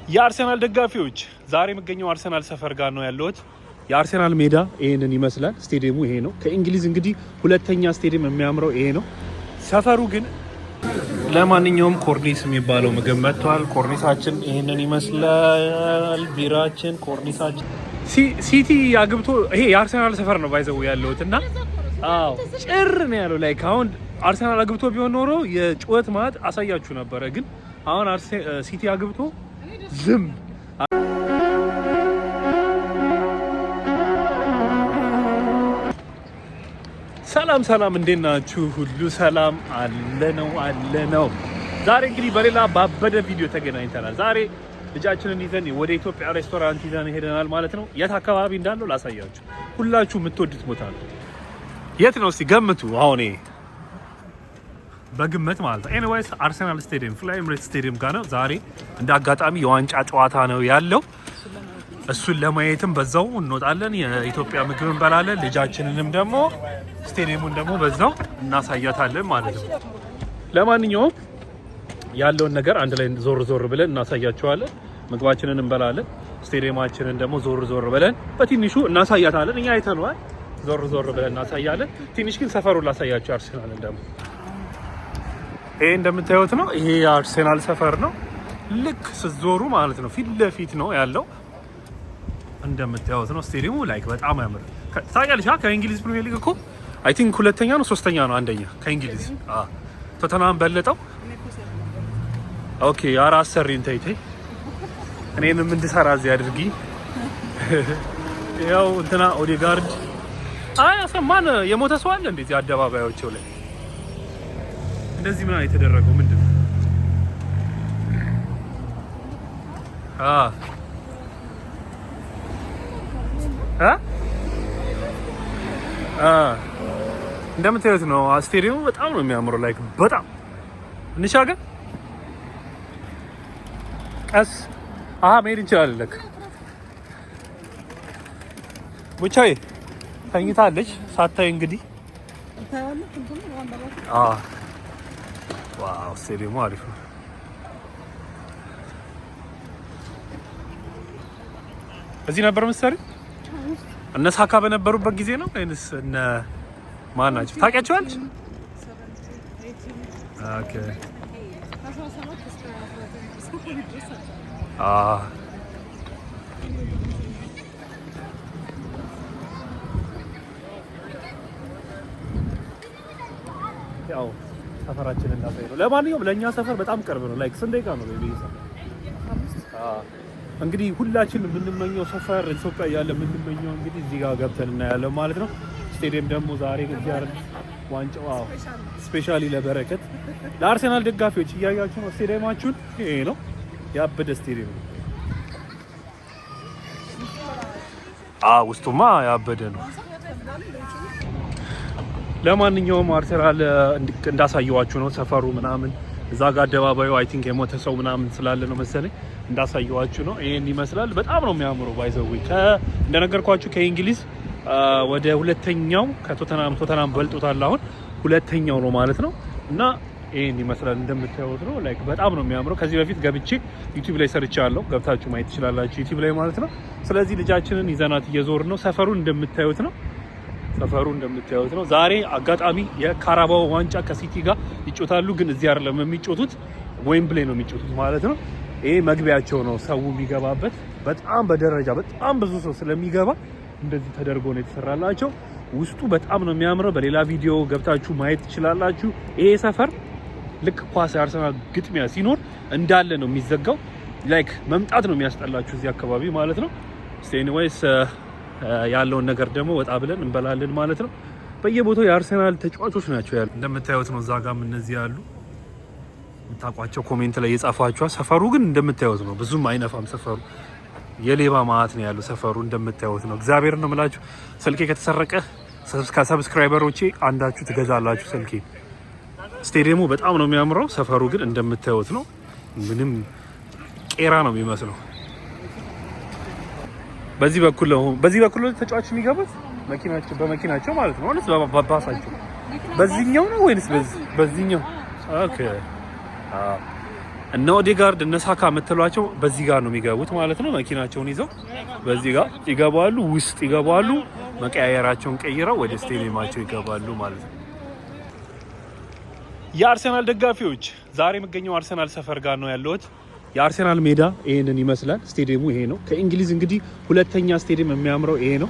የአርሰናል ደጋፊዎች ዛሬ የምገኘው አርሰናል ሰፈር ጋር ነው ያለሁት። የአርሰናል ሜዳ ይሄንን ይመስላል። ስቴዲየሙ ይሄ ነው። ከእንግሊዝ እንግዲህ ሁለተኛ ስቴዲየም የሚያምረው ይሄ ነው። ሰፈሩ ግን ለማንኛውም ኮርኒስ የሚባለው ምግብ መጥቷል። ኮርኒሳችን ይሄንን ይመስላል። ቢራችን፣ ኮርኒሳችን ሲቲ አግብቶ ይሄ የአርሰናል ሰፈር ነው ባይዘው ያለሁት እና አዎ ጭር ነው ያለው። ላይክ አሁን አርሰናል አግብቶ ቢሆን ኖሮ የጩኸት ማት አሳያችሁ ነበረ። ግን አሁን ሲቲ አግብቶ ዝም። ሰላም ሰላም፣ እንዴት ናችሁ? ሁሉ ሰላም አለ ነው። ዛሬ እንግዲህ በሌላ ባበደ ቪዲዮ ተገናኝተናል። ዛሬ ልጃችንን ይዘን ወደ ኢትዮጵያ ሬስቶራንት ይዘን ሄደናል ማለት ነው። የት አካባቢ እንዳለው ላሳያችሁ። ሁላችሁ የምትወዱት ቦታ ነው። የት ነው እስቲ ገምቱ። አሁን በግምት ማለት ነው። ኤኒዌይስ አርሰናል ስቴዲየም ፍላይ ኤምሬትስ ስቴዲየም ጋር ነው። ዛሬ እንደ አጋጣሚ የዋንጫ ጨዋታ ነው ያለው። እሱን ለማየትም በዛው እንወጣለን። የኢትዮጵያ ምግብ እንበላለን። ልጃችንንም ደግሞ ስቴዲየሙን ደግሞ በዛው እናሳያታለን ማለት ነው። ለማንኛውም ያለውን ነገር አንድ ላይ ዞር ብለን እናሳያቸዋለን። ምግባችንን እንበላለን። ስቴዲየማችንን ደግሞ ዞር ብለን በትንሹ እናሳያታለን። እኛ አይተነዋል። ዞር ብለን እናሳያለን። ትንሽ ግን ሰፈሩን ላሳያቸው። አርሰናልን ደግሞ ይሄ እንደምታዩት ነው። ይሄ የአርሰናል ሰፈር ነው። ልክ ስትዞሩ ማለት ነው ፊት ለፊት ነው ያለው። እንደምታዩት ነው ስቴዲየሙ። ላይክ በጣም ያምር። ታውቂያለሽ ከእንግሊዝ ፕሪሚየር ሊግ እኮ አይ ቲንክ ሁለተኛ ነው ሶስተኛ ነው አንደኛ ከእንግሊዝ ቶተንሃም በለጠው። ኦኬ አራስ ሰሪን ተይ እኔንም እንድሰራ እዚህ አድርጊ። ያው እንትና ኦዴጋርድ አሰማን የሞተ ሰው አለ እንደዚህ አደባባዮቸው ላይ እንደዚህ ምን የተደረገው ምንድን ነው? እንደምታዩት ነው ስቴዲየሙ። በጣም ነው የሚያምረው። ላይክ በጣም እንሻገር ቀስ መሄድ እንችላለን። ለካ ብቻዬ ተኝታለች ሳታይ እንግዲህ ዋው ስቴዲየሙ አሪፍ ነው። እዚህ ነበር መሰለኝ እነ ሳካ በነበሩበት ጊዜ ነው ወይንስ እነ ማን ናቸው? ታውቂያቸዋለሽ? ኦኬ ያው ሰፈራችን እንዳሳይ ነው። ለማንኛውም ለኛ ሰፈር በጣም ቅርብ ነው። ላይክ ስንት ደቂቃ ነው ቤቢ ሰፈር? እንግዲህ ሁላችንም የምንመኘው ሰፈር ኢትዮጵያ ያለ የምንመኘው እንግዲህ እዚህ ጋር ገብተን እናያለን ማለት ነው። ስቴዲየም ደግሞ ዛሬ እግዚአብሔር ዋንጫው ስፔሻሊ ለበረከት ለአርሰናል ደጋፊዎች እያያችሁ ነው ስቴዲየማችሁን። ይሄ ነው ያበደ ስቴዲየም ነው። ውስጡማ ያበደ ነው። ለማንኛውም አርሰናል እንዳሳየዋችሁ ነው ሰፈሩ ምናምን። እዛ ጋር አደባባዩ አይ ቲንክ የሞተ ሰው ምናምን ስላለ ነው መሰለኝ እንዳሳየዋችሁ ነው። ይሄን ይመስላል። በጣም ነው የሚያምረው። ባይዘው እንደነገርኳችሁ ከእንግሊዝ ወደ ሁለተኛው ከቶተናም በልጦታል። አሁን ሁለተኛው ነው ማለት ነው። እና ይሄን ይመስላል እንደምታዩት ነው። ላይክ በጣም ነው የሚያምረው። ከዚህ በፊት ገብቼ ዩቲዩብ ላይ ሰርቻለሁ። ገብታችሁ ማየት ትችላላችሁ ዩቲዩብ ላይ ማለት ነው። ስለዚህ ልጃችንን ይዘናት እየዞርን ነው። ሰፈሩ እንደምታዩት ነው። ዛሬ አጋጣሚ የካራባኦ ዋንጫ ከሲቲ ጋር ይጮታሉ። ግን እዚህ አይደለም የሚጮቱት፣ ዌምብሌ ነው የሚጮቱት ማለት ነው። ይሄ መግቢያቸው ነው ሰው የሚገባበት። በጣም በደረጃ በጣም ብዙ ሰው ስለሚገባ እንደዚህ ተደርጎ ነው የተሰራላቸው። ውስጡ በጣም ነው የሚያምረው። በሌላ ቪዲዮ ገብታችሁ ማየት ትችላላችሁ። ይሄ ሰፈር ልክ ኳስ አርሰናል ግጥሚያ ሲኖር እንዳለ ነው የሚዘጋው። ላይክ መምጣት ነው የሚያስጠላችሁ እዚህ አካባቢ ማለት ነው። ኤኒዌይስ ያለውን ነገር ደግሞ ወጣ ብለን እንበላለን ማለት ነው። በየቦታው የአርሰናል ተጫዋቾች ናቸው ያሉ። እንደምታዩት ነው። እዛ ጋርም እነዚህ ያሉ የምታውቋቸው ኮሜንት ላይ የጻፏቸው። ሰፈሩ ግን እንደምታዩት ነው። ብዙም አይነፋም ሰፈሩ። የሌባ ማዕት ነው ያለው ሰፈሩ እንደምታዩት ነው። እግዚአብሔር ነው የምላችሁ። ስልኬ ከተሰረቀ ከሰብስክራይበሮቼ አንዳችሁ ትገዛላችሁ ስልኬ። ስቴዲየሙ በጣም ነው የሚያምረው። ሰፈሩ ግን እንደምታዩት ነው። ምንም ቄራ ነው የሚመስለው። በዚህ በኩል ተጫዋች የሚገቡት በመኪናቸው ማለት ነው። ወይስ በባሳቸው? በዚህኛው ነው ወይስ በዚህኛው? ኦኬ እነ ኦዴጋርድ እነ ሳካ የምትሏቸው በዚህ ጋር ነው የሚገቡት ማለት ነው። መኪናቸውን ይዘው በዚህ ጋር ይገባሉ፣ ውስጥ ይገባሉ፣ መቀያየራቸውን ቀይረው ወደ ስቴዲየማቸው ይገባሉ ማለት ነው። የአርሰናል ደጋፊዎች ዛሬ የምገኘው አርሰናል ሰፈር ጋር ነው ያለሁት። የአርሰናል ሜዳ ይሄንን ይመስላል። ስቴዲየሙ ይሄ ነው። ከእንግሊዝ እንግዲህ ሁለተኛ ስቴዲየም የሚያምረው ይሄ ነው።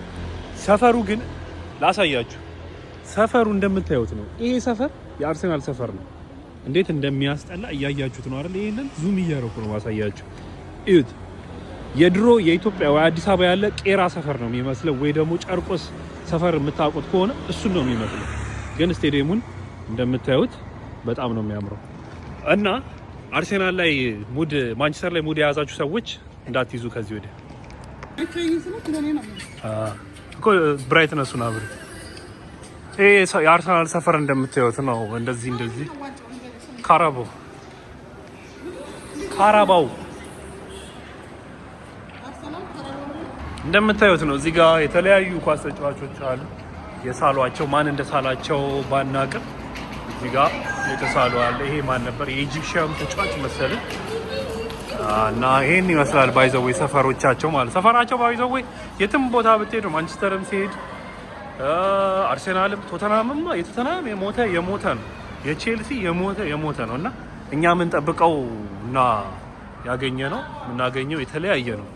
ሰፈሩ ግን ላሳያችሁ። ሰፈሩ እንደምታዩት ነው። ይሄ ሰፈር የአርሰናል ሰፈር ነው። እንዴት እንደሚያስጠላ እያያችሁት ነው አይደል? ይሄንን ዙም እያደረኩ ነው ማሳያችሁ። እዩት። የድሮ የኢትዮጵያ ወይ አዲስ አበባ ያለ ቄራ ሰፈር ነው የሚመስለው፣ ወይ ደግሞ ጨርቆስ ሰፈር የምታውቁት ከሆነ እሱን ነው የሚመስለው። ግን ስቴዲየሙን እንደምታዩት በጣም ነው የሚያምረው እና አርሴናል ላይ ሙድ ማንቸስተር ላይ ሙድ የያዛችሁ ሰዎች እንዳትይዙ ከዚህ ወዲያ እኮ ብራይትነሱን አብሪ። ይሄ የአርሰናል ሰፈር እንደምታዩት ነው። እንደዚህ ካራባው እንደምታዩት ነው። እዚህ ጋር የተለያዩ ኳስ ተጫዋቾች አሉ። የሳሏቸው ማን እንደሳላቸው ባናቅም እዚህ ጋር የተሳሉ አለ። ይሄ ማን ነበር? የኢጂፕሽያን ተጫዋች መሰለኝ። እና ይሄን ይመስላል ባይዘዌ ሰፈሮቻቸው ማለት ሰፈራቸው ባይዘዌ የትም ቦታ ብትሄዱ ማንቸስተርም ሲሄድ አርሴናልም ቶተናምም የቶተናም የሞተ ነው፣ የቼልሲ የሞተ ነው። እና እኛ የምንጠብቀው እና ያገኘ ነው የምናገኘው የተለያየ ነው።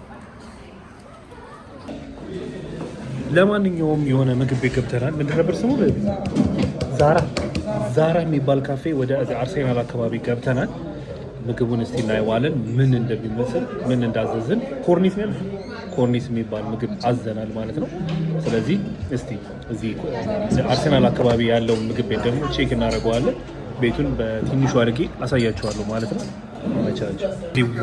ለማንኛውም የሆነ ምግብ ቤት ገብተናል። ምንድን ነበር ስሙ? ዛራ የሚባል ካፌ ወደ አርሴናል አካባቢ ገብተናል። ምግቡን እስቲ እናየዋለን ምን እንደሚመስል ምን እንዳዘዝን። ኮርኒስ የሚባል ምግብ አዘናል ማለት ነው። ስለዚህ እስቲ እዚህ አርሴናል አካባቢ ያለውን ምግብ ቤት ደግሞ ቼክ እናደርገዋለን። ቤቱን በትንሹ አድርጌ አሳያችኋለሁ ማለት ነው። መቻቸው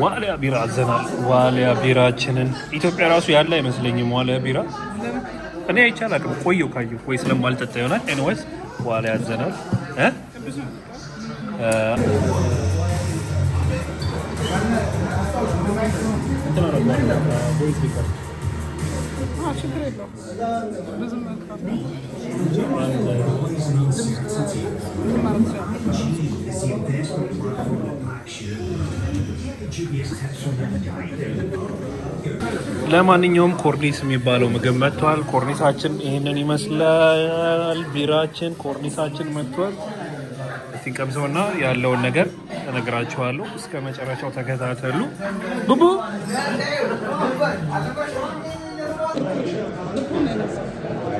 ዋሊያ ቢራ አዘናል። ዋሊያ ቢራችንን ኢትዮጵያ ራሱ ያለ አይመስለኝም። ዋሊያ ቢራ እኔ አይቻል አቅም ቆየው ካየሁ ወይ ስለማልጠጣ ይሆናል። ኤኒዌይስ ዋሊያ አዘናል። ለማንኛውም ኮርኒስ የሚባለው ምግብ መጥቷል። ኮርኒሳችን ይህንን ይመስላል። ቢራችን ኮርኒሳችን መጥቷል። እስቲ ቀምሰውና ያለውን ነገር እነግራችኋለሁ። እስከ መጨረሻው ተከታተሉ። ቡቡ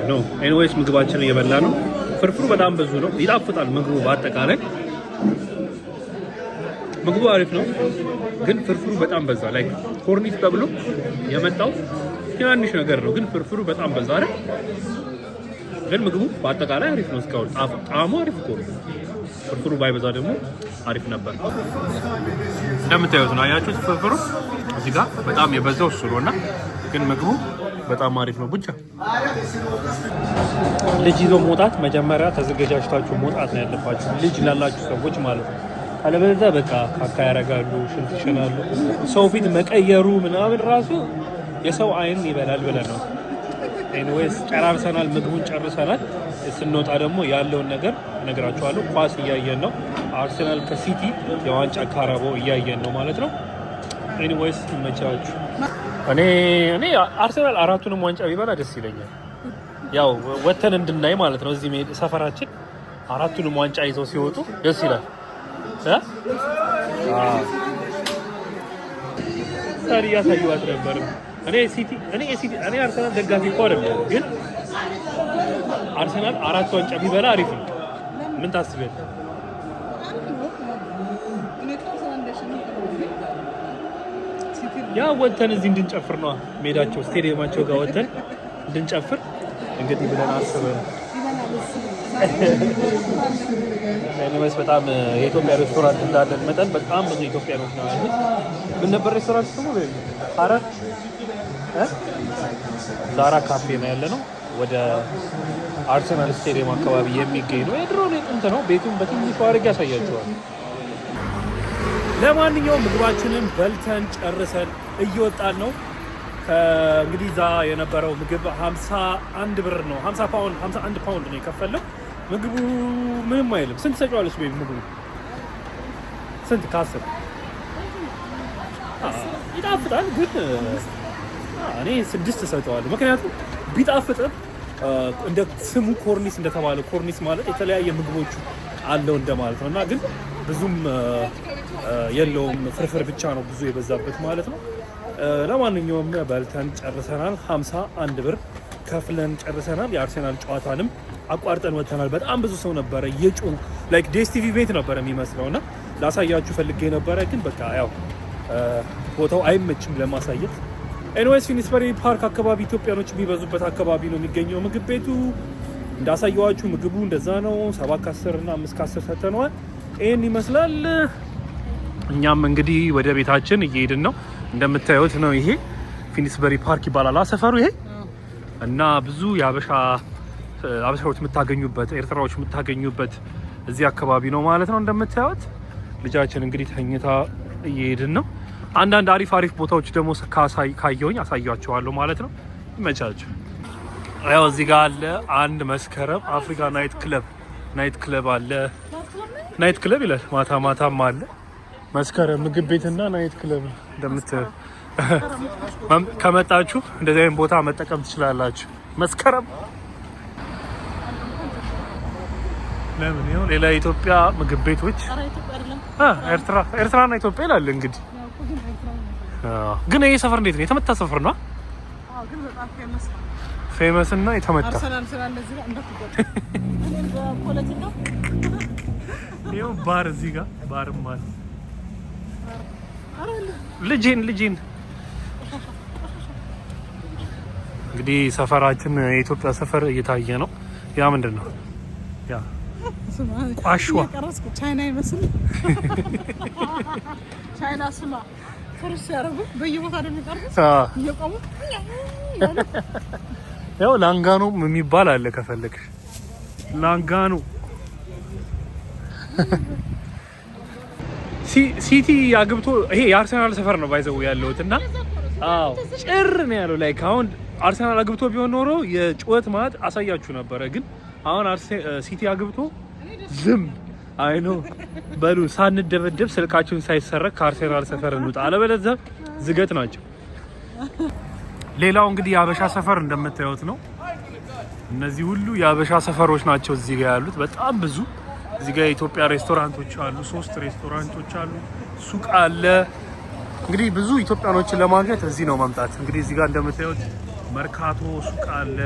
ኖ ኤኒዌይስ ምግባችን እየበላ ነው። ፍርፍሩ በጣም ብዙ ነው። ይጣፍጣል ምግቡ። በአጠቃላይ ምግቡ አሪፍ ነው፣ ግን ፍርፍሩ በጣም በዛ። ላይ ኮርኒስ ተብሎ የመጣው ትናንሽ ነገር ነው፣ ግን ፍርፍሩ በጣም በዛ አይደል? ግን ምግቡ በአጠቃላይ አሪፍ ነው። እስካሁን ጣዕሙ አሪፍ እኮ ነው። ፍርፍሩ ባይበዛ ደግሞ አሪፍ ነበር። እንደምታዩት ነው። አያችሁት? ፍርፍሩ እዚህ ጋር በጣም የበዛው እሱ ነውና፣ ግን ምግቡ በጣም አሪፍ ነው። ብቻ ልጅ ይዞ መውጣት መጀመሪያ ተዘጋጅታችሁ መውጣት ነው ያለባችሁ፣ ልጅ ላላችሁ ሰዎች ማለት ነው። አለበለዚያ በቃ ካካ ያረጋሉ፣ ሽንት ይሸናሉ። ሰው ፊት መቀየሩ ምናምን ራሱ የሰው አይን ይበላል ብለን ነው። ኤኒዌይስ ጨራርሰናል፣ ምግቡን ጨርሰናል። ስንወጣ ደግሞ ያለውን ነገር እነግራችኋለሁ። ኳስ እያየን ነው። አርሰናል ከሲቲ የዋንጫ ካራባው እያየን ነው ማለት ነው። ኤኒዌይስ ይመቻችሁ። እኔ አርሰናል አራቱንም ዋንጫ ቢበላ ደስ ይለኛል። ያው ወተን እንድናይ ማለት ነው። እዚህ ሰፈራችን አራቱንም ዋንጫ ይዘው ሲወጡ ደስ ይላል። ታዲያ ያሳዩት ነበር። እኔ አርሰናል ደጋፊ እኮ አይደለም፣ ግን አርሰናል አራት ዋንጫ ቢበላ አሪፍ ነው። ምን ታስቢያለሽ? ያ ወተን እዚህ እንድንጨፍር ነው ሜዳቸው ስቴዲየማቸው ጋር ወተን እንድንጨፍር እንግዲህ ብለን አስበን ኤኒዌይስ በጣም የኢትዮጵያ ሬስቶራንት እንዳለን መጠን በጣም ብዙ ኢትዮጵያኖች ነው ያሉት። ምን ነበር ሬስቶራንት ስሙ? ዛራ ካፌ ነው ያለ ነው። ወደ አርሰናል ስቴዲየም አካባቢ የሚገኝ ነው። የድሮ ነው፣ የጥንት ነው። ቤቱን በትንሹ አድርጌ ያሳያቸዋል። ለማንኛውም ምግባችንን በልተን ጨርሰን እየወጣን ነው። እንግዲህ እዛ የነበረው ምግብ 51 ብር ነው። 51 ፓውንድ ነው የከፈለው። ምግቡ ምንም አይልም። ስንት ሰጫዋለች ቤት ምግቡ? ስንት ከ10 ይጣፍጣል ግን እኔ 6 እሰጠዋለሁ። ምክንያቱም ቢጣፍጥም እንደ ስሙ ኮርኒስ እንደተባለ ኮርኒስ ማለት የተለያየ ምግቦቹ አለው እንደማለት ነው እና ግን ብዙም የለውም ፍርፍር ብቻ ነው ብዙ የበዛበት ማለት ነው። ለማንኛውም በልተን ጨርሰናል። 51 ብር ከፍለን ጨርሰናል። የአርሴናል ጨዋታንም አቋርጠን ወጥተናል። በጣም ብዙ ሰው ነበረ የጮሁ ላይክ ዴስቲቪ ቤት ነበረ የሚመስለውና ላሳያችሁ ፈልጌ ነበረ ግን በቃ ያው ቦታው አይመችም ለማሳየት። ኤንዌስ ፊኒስበሪ ፓርክ አካባቢ ኢትዮጵያኖች የሚበዙበት አካባቢ ነው የሚገኘው ምግብ ቤቱ። እንዳሳየዋችሁ ምግቡ እንደዛ ነው። 7 ከ10 እና 5 ከ10 ሰጥተነዋል። ይሄን ይመስላል። እኛም እንግዲህ ወደ ቤታችን እየሄድን ነው። እንደምታዩት ነው። ይሄ ፊኒስበሪ ፓርክ ይባላል ሰፈሩ ይሄ እና ብዙ አበሻዎች የምታገኙበት ኤርትራዎች የምታገኙበት እዚህ አካባቢ ነው ማለት ነው። እንደምታዩት ልጃችን እንግዲህ ተኝታ እየሄድን ነው። አንዳንድ አሪፍ ቦታዎች ደግሞ ካየሁኝ አሳያቸዋለሁ ማለት ነው። ይመቻችሁ። ያው እዚህ ጋር አለ አንድ መስከረም አፍሪካ ናይት ክለብ አለ። ናይት ክለብ ይላል ማታም አለ። መስከረም ምግብ ቤትና ናይት ክለብ እንደምታዩት ከመጣችሁ እንደዚህ አይነት ቦታ መጠቀም ትችላላችሁ። መስከረም ለምን ይኸው ሌላ የኢትዮጵያ ምግብ ቤቶች ኤርትራና ኢትዮጵያ ይላል እንግዲህ። ግን ይሄ ሰፈር እንዴት ነው? የተመታ ሰፈር ነው። ግን በጣም ፌመስ እና የተመታ ይኸው ባር እዚህ ጋር ባርም አለ። ልጄን እንግዲህ ሰፈራችን የኢትዮጵያ ሰፈር እየታየ ነው። ያ ምንድን ነው? ያ ቋሽዋ ቻይና ይመስል ቻይና ስማ ፍርስ ያደረጉ በየቦታ እንደሚቀርቡት እየቆሙ ያው ላንጋኖ የሚባል አለ ከፈለግሽ ላንጋኖ ሲቲ አግብቶ ይሄ የአርሰናል ሰፈር ነው ባይዘው ያለውት እና አዎ ጭር ነው ያለው። ላይክ አሁን አርሰናል አግብቶ ቢሆን ኖሮ የጩኸት ማት አሳያችሁ ነበረ። ግን አሁን ሲቲ አግብቶ ዝም አይኖ በሉ ሳንደበደብ ስልካችሁን ሳይሰረቅ ከአርሰናል ሰፈር እንውጣ፣ አለበለዚያ ዝገት ናቸው። ሌላው እንግዲህ የአበሻ ሰፈር እንደምታዩት ነው። እነዚህ ሁሉ የአበሻ ሰፈሮች ናቸው እዚህ ጋር ያሉት በጣም ብዙ። እዚህ ጋር የኢትዮጵያ ሬስቶራንቶች አሉ፣ 3 ሬስቶራንቶች አሉ፣ ሱቅ አለ። እንግዲህ ብዙ ኢትዮጵያኖችን ለማግኘት እዚህ ነው መምጣት። እንግዲህ እዚህ ጋር እንደምታዩት መርካቶ ሱቅ አለ፣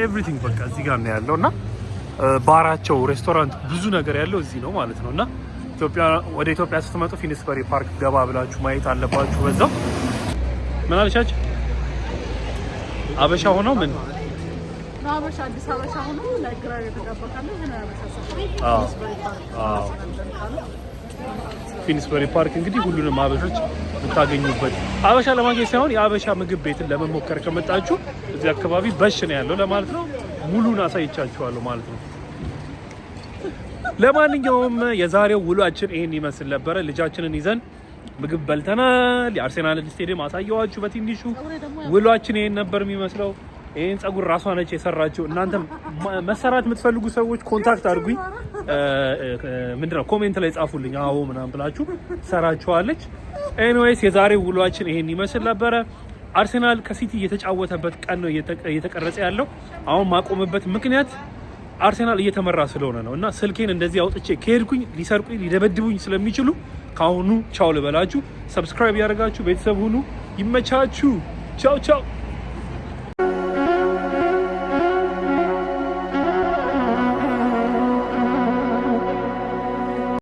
ኤቭሪቲንግ በቃ እዚህ ጋር ነው ያለው እና ባራቸው ሬስቶራንት ብዙ ነገር ያለው እዚህ ነው ማለት ነው። እና ወደ ኢትዮጵያ ስትመጡ ፊኒስበሪ ፓርክ ገባ ብላችሁ ማየት አለባችሁ። በዛው ምን አለቻችሁ? አበሻ ሆኖ ምን አበሻ አዲስ አበሻ ሆኖ ለግራ የተጋባካለ ምን አበሻ ፊኒስበሪ ፓርክ እንግዲህ ሁሉንም አበሾች የምታገኙበት አበሻ ለማግኘት ሳይሆን የአበሻ ምግብ ቤትን ለመሞከር ከመጣችሁ እዚህ አካባቢ በሽ ነው ያለው ለማለት ነው። ሙሉን አሳይቻችኋለሁ ማለት ነው። ለማንኛውም የዛሬው ውሏችን ይሄን ይመስል ነበረ። ልጃችንን ይዘን ምግብ በልተናል። የአርሴናል ስቴዲየም አሳየዋችሁ በትንሹ። ውሏችን ይሄን ነበር የሚመስለው። ይሄን ጸጉር ራሷ ነች የሰራችው። እናንተም መሰራት የምትፈልጉ ሰዎች ኮንታክት አድርጉኝ። ምንድነው ኮሜንት ላይ ጻፉልኝ። አዎ ምናምን ብላችሁ ሰራችኋለች። ኤኒዌይስ የዛሬው ውሏችን ይሄን ይመስል ነበረ። አርሴናል ከሲቲ እየተጫወተበት ቀን ነው እየተቀረጸ ያለው። አሁን ማቆምበት ምክንያት አርሴናል እየተመራ ስለሆነ ነው እና ስልኬን እንደዚህ አውጥቼ ከሄድኩኝ ሊሰርቁኝ ሊደበድቡኝ ስለሚችሉ ካሁኑ ቻው ልበላችሁ። ሰብስክራይብ ያደርጋችሁ ቤተሰብ ሁኑ። ይመቻችሁ። ቻው ቻው።